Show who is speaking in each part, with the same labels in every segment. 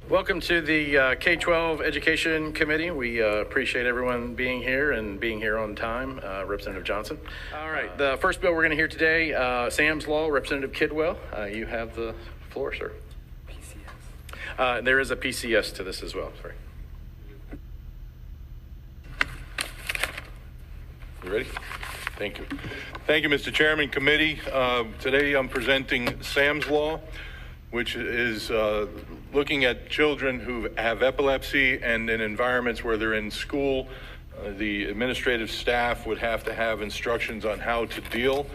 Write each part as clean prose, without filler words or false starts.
Speaker 1: Welcome to the K-12 Education Committee. We appreciate everyone being here and being here on time. Representative Johnson. All right, the first bill we're going to hear today, Sam's Law, Representative Kidwell. You have the floor, sir. PCS. There is a PCS to this as well, sorry.
Speaker 2: You ready? Thank you. Thank you, Mr. Chairman, committee. Today I'm presenting Sam's Law, which is looking at children who have epilepsy and in environments where they're in school. The administrative staff would have to have instructions on how to deal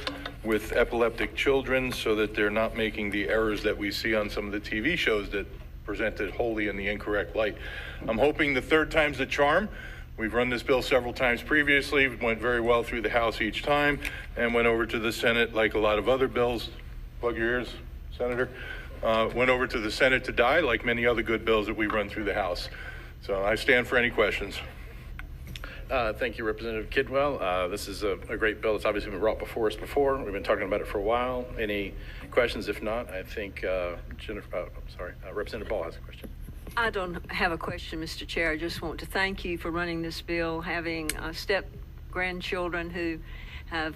Speaker 2: with epileptic children so that they're not making the errors that we see on some of the TV shows that presented wholly in the incorrect light. I'm hoping the third time's the charm. We've run this bill several times previously, went very well through the House each time, and went over to the Senate like a lot of other bills. Plug your ears, Senator. Went over to the Senate to die like many other good bills that we run through the House. So I stand for any questions.
Speaker 1: Thank you, Representative Kidwell. This is a great bill. It's obviously been brought before us before. We've been talking about it for a while. Any questions? If not, I think Representative Ball has a question.
Speaker 3: I don't have a question, Mr. Chair. I just want to thank you for running this bill, having step-grandchildren who have,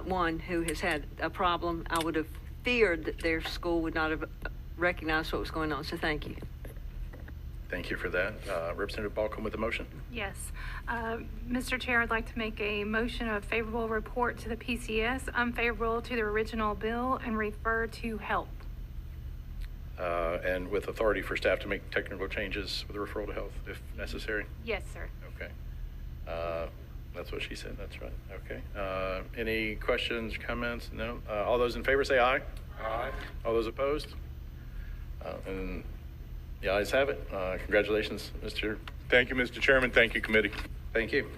Speaker 3: one who has had a problem. I would have feared that their school would not have recognized what was going on, so thank you.
Speaker 1: Thank you for that. Representative Balcom with the motion.
Speaker 4: Yes. Mr. Chair, I'd like to make a motion of favorable report to the PCS, unfavorable to the original bill, and refer to health.
Speaker 1: And with authority for staff to make technical changes with a referral to health if necessary?
Speaker 4: Yes, sir.
Speaker 1: Okay. That's what she said. That's right. Okay. Any questions, comments? No? All those in favor say aye.
Speaker 2: Aye.
Speaker 1: All those opposed? And the ayes have it. Congratulations, Mr.
Speaker 2: Thank you, Mr. Chairman. Thank you, committee.
Speaker 1: Thank you.